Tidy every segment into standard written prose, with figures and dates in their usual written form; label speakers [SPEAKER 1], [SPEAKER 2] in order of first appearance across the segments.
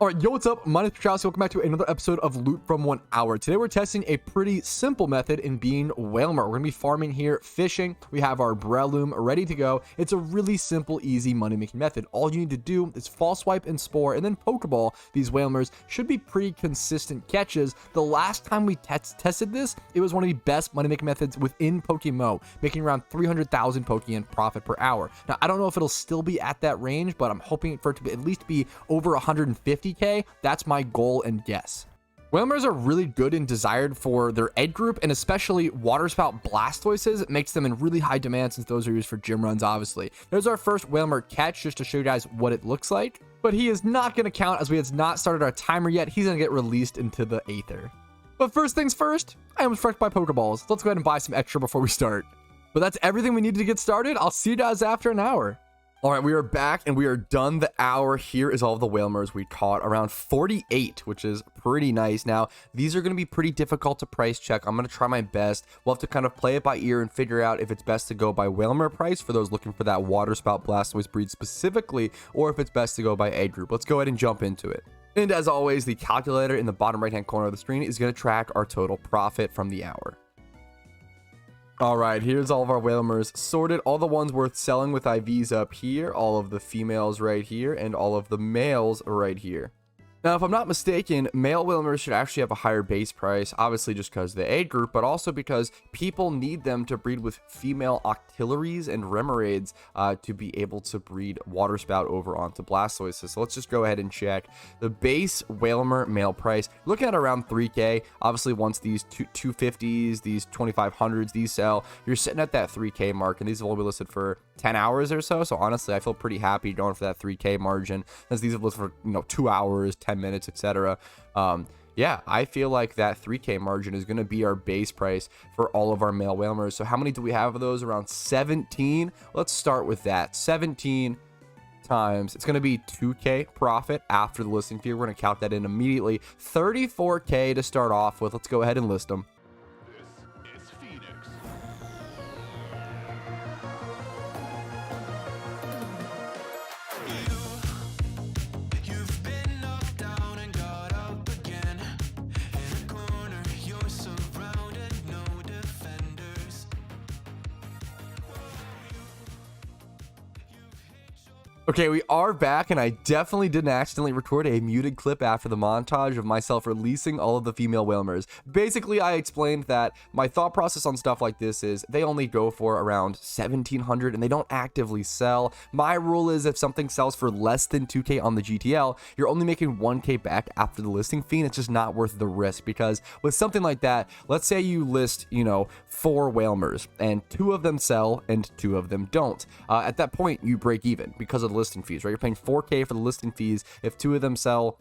[SPEAKER 1] All right, yo, what's up? My name is Patrouski. Welcome back to another episode of Loot from 1 Hour. Today we're testing a pretty simple method in being Wailmer. We're gonna be farming here, fishing. We have our Breloom ready to go. It's a really simple, easy money-making method. All you need to do is false swipe and spore, and then Pokeball these Wailmers. Should be pretty consistent catches. The last time we tested this, it was one of the best money-making methods within PokeMMO, making around 300,000 Pokeyen profit per hour. Now, I don't know if it'll still be at that range, but I'm hoping for it to at least be over 150K. That's my goal and guess. Wailmers are really good and desired for their egg group, and especially Waterspout Blastoises. It makes them in really high demand since those are used for gym runs, obviously. There's our first Wailmer catch, just to show you guys what it looks like. But he is not going to count as we have not started our timer yet. He's going to get released into the aether. But first things first, I am struck by Pokeballs. Let's go ahead and buy some extra before we start. But that's everything we need to get started. I'll see you guys after an hour. All right, we are back and we are done the hour. Here is all the Wailmers we caught, around 48, which is pretty nice. Now, these are going to be pretty difficult to price check. I'm going to try my best. We'll have to kind of play it by ear and figure out if it's best to go by Wailmer price for those looking for that Waterspout Blastoise breed specifically, or if it's best to go by egg group. Let's go ahead and jump into it. And as always, the calculator in the bottom right-hand corner of the screen is going to track our total profit from the hour. All right, here's all of our Wailmers sorted. All the ones worth selling with IVs up here, all of the females right here, and all of the males right here. Now, if I'm not mistaken, male Wailmers should actually have a higher base price, obviously just because of the age group, but also because people need them to breed with female Octilleries and Remoraid's to be able to breed Waterspout over onto Blastoises. So let's just go ahead and check the base Wailmer male price. Looking at around 3K. Obviously, once these 250s, these 2500s, these sell, you're sitting at that 3K mark, and these have only been listed for 10 hours or so. So honestly, I feel pretty happy going for that 3K margin, as these have listed for 2 hours, 10 minutes, etc. Yeah, I feel like that 3K margin is going to be our base price for all of our male Wailmers. So how many do we have of those? Around 17. Let's start with that. 17 times, it's going to be 2K profit after the listing fee. We're going to count that in immediately. 34K to start off with. Let's go ahead and list them. Okay, we are back, and I definitely didn't accidentally record a muted clip after the montage of myself releasing all of the female Wailmers. Basically, I explained that my thought process on stuff like this is they only go for around 1,700 and they don't actively sell. My rule is if something sells for less than 2K on the GTL, you're only making 1K back after the listing fee, and it's just not worth the risk. Because with something like that, let's say you list, 4 Wailmers and 2 of them sell and 2 of them don't. At that point, you break even because of the listing fees, right? You're paying 4K for the listing fees. If 2 of them sell,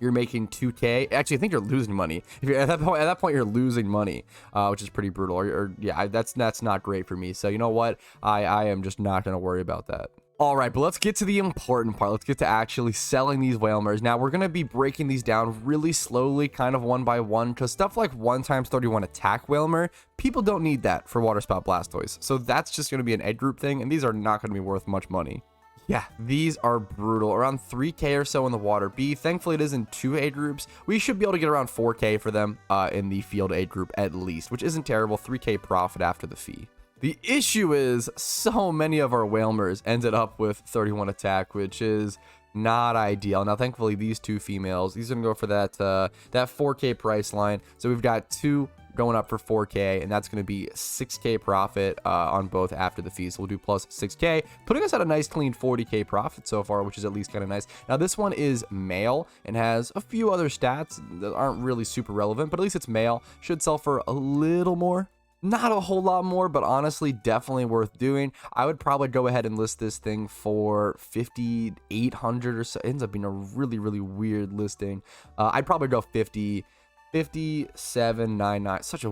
[SPEAKER 1] you're making 2K. Actually, I think you're losing money. If you're at that point, you're losing money, which is pretty brutal. Yeah, that's not great for me. So you know what? I am just not going to worry about that. All right, but let's get to the important part. Let's get to actually selling these Wailmers. Now, we're going to be breaking these down really slowly, kind of one by one, because stuff like 1x31 attack Wailmer, people don't need that for Waterspout Blastoise. So that's just going to be an egg group thing, and these are not going to be worth much money. Yeah, these are brutal. Around 3K or so in the water B. Thankfully, it is in 2 aid groups. We should be able to get around 4K for them in the field aid group at least, which isn't terrible. 3K profit after the fee. The issue is so many of our Wailmers ended up with 31 attack, which is not ideal. Now, thankfully, these 2 females, these are going to go for that 4K price line. So we've got 2 going up for 4K, and that's going to be 6K profit on both after the fees. So we'll do plus 6K, putting us at a nice clean 40K profit so far, which is at least kind of nice. Now, this one is male and has a few other stats that aren't really super relevant, but at least it's male. Should sell for a little more. Not a whole lot more, but honestly, definitely worth doing. I would probably go ahead and list this thing for 5,800 or so. It ends up being a really, really weird listing. I'd probably go 57.99. Such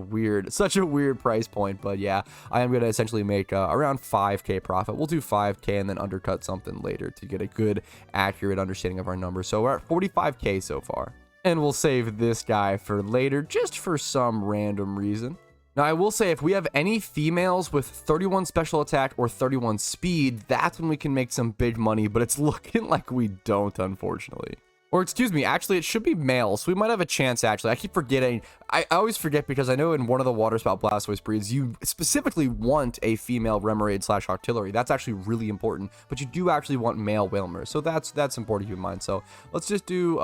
[SPEAKER 1] a weird price point, but yeah, I am going to essentially make around 5K profit. We'll do 5K and then undercut something later to get a good, accurate understanding of our numbers. So we're at 45K so far. And we'll save this guy for later, just for some random reason. Now, I will say, if we have any females with 31 special attack or 31 speed, that's when we can make some big money, but it's looking like we don't, unfortunately. Or excuse me, actually, it should be male, so we might have a chance, actually. I keep forgetting. I always forget because I know in one of the water spout Blastoise breeds, you specifically want a female Remoraid / Octillery. That's actually really important, but you do actually want male Wailmer, so that's important to keep in mind. So let's just do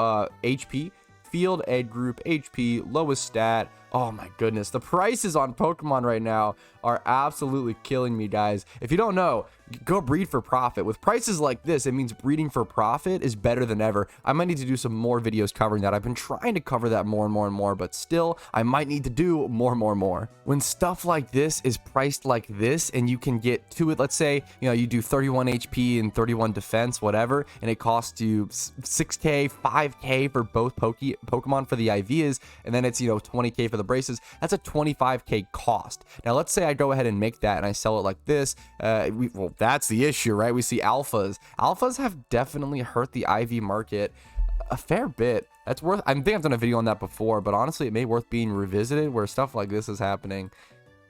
[SPEAKER 1] HP, field, egg group, HP, lowest stat. Oh my goodness, the prices on Pokemon right now are absolutely killing me, guys. If you don't know, go breed for profit. With prices like this, it means breeding for profit is better than ever. I might need to do some more videos covering that. I've been trying to cover that more and more, but still, I might need to do more. When stuff like this is priced like this and you can get to it, let's say, you know, you do 31 HP and 31 defense, whatever, and it costs you 6K, 5K for both Pokemon for the IVs, and then it's, you know, 20K for the braces. That's a 25K cost. Now, let's say I go ahead and make that and I sell it like this. Well, that's the issue, right? We see alphas. Alphas have definitely hurt the IV market a fair bit. That's worth, I think I've done a video on that before, but honestly, it may be worth being revisited where stuff like this is happening.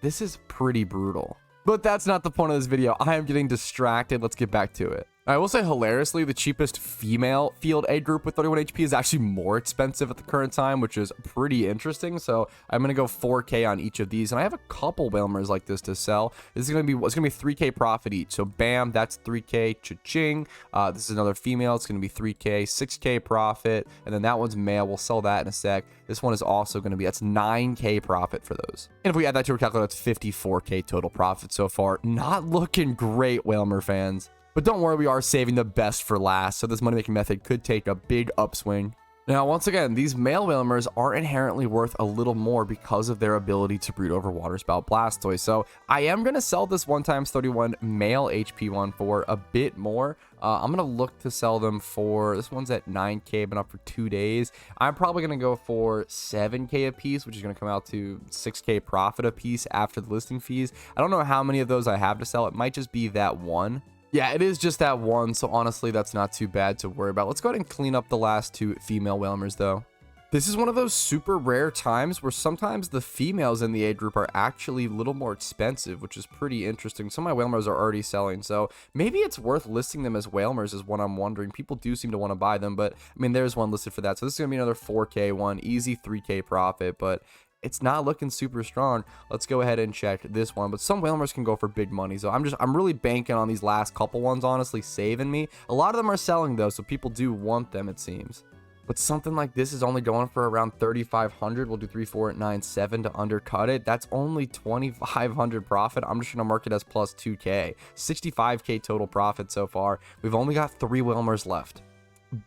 [SPEAKER 1] This is pretty brutal. But that's not the point of this video. I am getting distracted. Let's get back to it. I will say, hilariously, the cheapest female field egg group with 31 HP is actually more expensive at the current time, which is pretty interesting. So I'm going to go 4K on each of these. And I have a couple Wailmers like this to sell. This is going to be, it's going to be 3K profit each. So bam, that's 3K, cha-ching. This is another female. It's going to be 3K, 6K profit. And then that one's male. We'll sell that in a sec. This one is also going to be, that's 9K profit for those. And if we add that to our calculator, that's 54K total profit so far. Not looking great, Wailmer fans. But don't worry, we are saving the best for last, so this money-making method could take a big upswing. Now, once again, these male Wailmers are inherently worth a little more because of their ability to breed over water spout Blastoise. So I am going to sell this 1x31 male HP one for a bit more. I'm going to look to sell them for, this one's at 9K, been up for 2 days. I'm probably going to go for 7K a piece, which is going to come out to 6K profit a piece after the listing fees. I don't know how many of those I have to sell. It might just be that one. Yeah, it is just that one, so honestly, that's not too bad to worry about. Let's go ahead and clean up the last 2 female Wailmers, though. This is one of those super rare times where sometimes the females in the age group are actually a little more expensive, which is pretty interesting. Some of my Wailmers are already selling, so maybe it's worth listing them as Wailmers is what I'm wondering. People do seem to want to buy them, but, I mean, there's one listed for that. So this is going to be another 4K one, easy 3K profit, but it's not looking super strong. Let's go ahead and check this one. But some Wailmers can go for big money. So I'm really banking on these last couple ones, honestly, saving me. A lot of them are selling, though, so people do want them, it seems. But something like this is only going for around 3,500. We'll do 3, 4, 9, 7 to undercut it. That's only 2,500 profit. I'm just going to mark it as plus 2K. 65K total profit so far. We've only got 3 Wailmers left.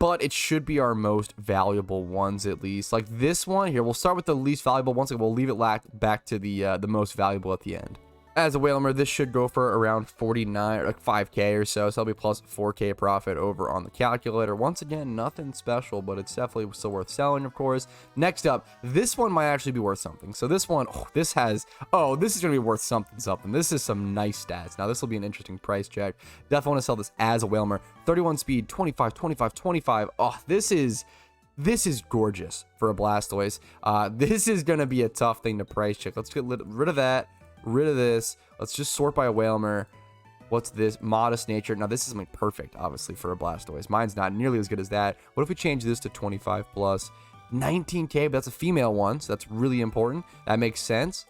[SPEAKER 1] But it should be our most valuable ones, at least. Like this one here, we'll start with the least valuable ones, and we'll leave it back to the most valuable at the end. As a Wailmer, this should go for around 49 or like 5K or so. So that'll be plus 4K profit over on the calculator. Once again, nothing special, but it's definitely still worth selling, of course. Next up, this one might actually be worth something. So this one, this is going to be worth something. This is some nice stats. Now, this will be an interesting price check. Definitely want to sell this as a Wailmer. 31 speed, 25, 25, 25. Oh, this is gorgeous for a Blastoise. This is going to be a tough thing to price check. Let's get rid of that. Rid of this. Let's just sort by a Wailmer. What's this? Modest nature. Now, this isn't perfect, obviously, for a Blastoise. Mine's not nearly as good as that. What if we change this to 25 plus? 19K, but that's a female one, so that's really important. That makes sense.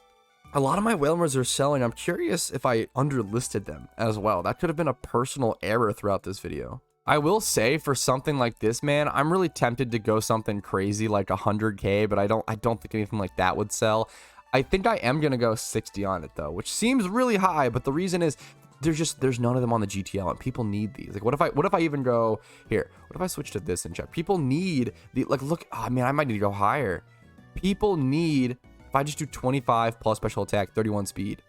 [SPEAKER 1] A lot of my Wailmers are selling. I'm curious if I underlisted them as well. That could have been a personal error throughout this video. I will say, for something like this, man, I'm really tempted to go something crazy like 100K, but I don't think anything like that would sell. I think I am going to go 60 on it, though, which seems really high, but the reason is there's none of them on the GTL, and people need these. Like, what if I even go here? What if I switch to this and check? People need the, like, look, oh, man, I might need to go higher. People need, if I just do 25 plus special attack, 31 speed,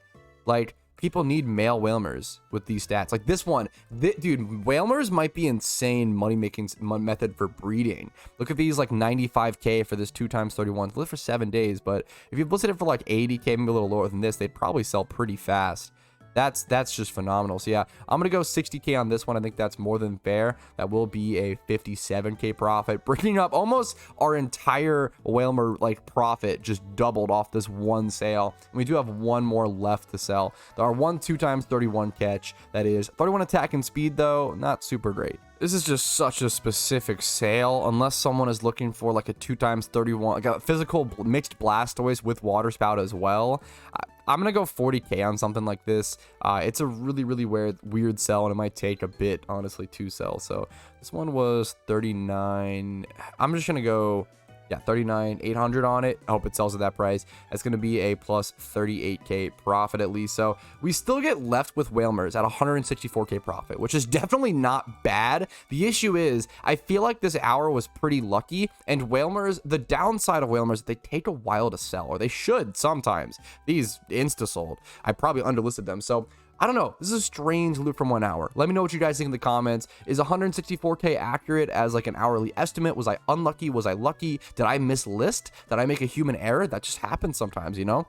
[SPEAKER 1] like, people need male Wailmers with these stats. Like this one, dude, Wailmers might be insane money-making method for breeding. Look at these, like 95K for this 2x31. Live for 7 days, but if you listed it for like 80K, maybe a little lower than this, they'd probably sell pretty fast. That's just phenomenal. So yeah, I'm gonna go 60k on this one. I think that's more than fair. That will be a 57k profit, bringing up almost our entire Wailmer like profit just doubled off this one sale. And we do have one more left to sell. There are 2 times 31 catch. That is 31 attack and speed, though not super great. This is just such a specific sale, unless someone is looking for like a 2 times 31, like a physical mixed Blastoise with water spout as well. I'm gonna go 40k on something like this. It's a really weird sell, and it might take a bit, honestly, to sell. So this one was 39. I'm just gonna go, yeah, 39,800 on it. I hope it sells at that price. That's going to be a plus 38k profit at least. So we still get left with Wailmers at 164k profit, which is definitely not bad. The issue is I feel like this hour was pretty lucky, and Wailmers, the downside of Wailmers, they take a while to sell, or they should sometimes. These insta sold. I probably underlisted them. So I don't know. This is a strange loot from 1 hour. Let me know what you guys think in the comments. Is 164k accurate as like an hourly estimate? Was I unlucky? Was I lucky? Did I mislist? Did I make a human error? That just happens sometimes, you know?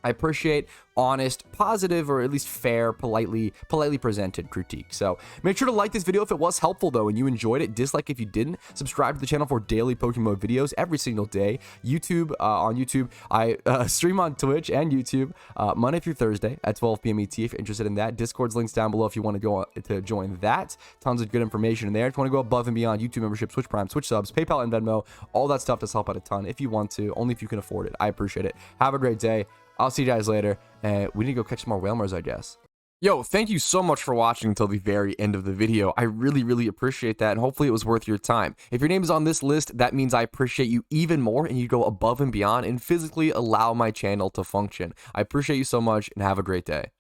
[SPEAKER 1] I appreciate honest, positive, or at least fair, politely presented critique. So make sure to like this video if it was helpful though and you enjoyed it. Dislike if you didn't. Subscribe to the channel for daily PokeMMO videos every single day. YouTube, on YouTube, I stream on Twitch and YouTube Monday through Thursday at 12 p.m. ET if you're interested in that. Discord's links down below if you want to go to join that. Tons of good information in there. If you want to go above and beyond, YouTube membership, Twitch Prime, Twitch subs, PayPal, and Venmo, all that stuff does help out a ton if you want to, only if you can afford it. I appreciate it. Have a great day. I'll see you guys later, and we need to go catch some more Wailmers, I guess. Yo, thank you so much for watching until the very end of the video. I really appreciate that, and hopefully it was worth your time. If your name is on this list, that means I appreciate you even more, and you go above and beyond and physically allow my channel to function. I appreciate you so much, and have a great day.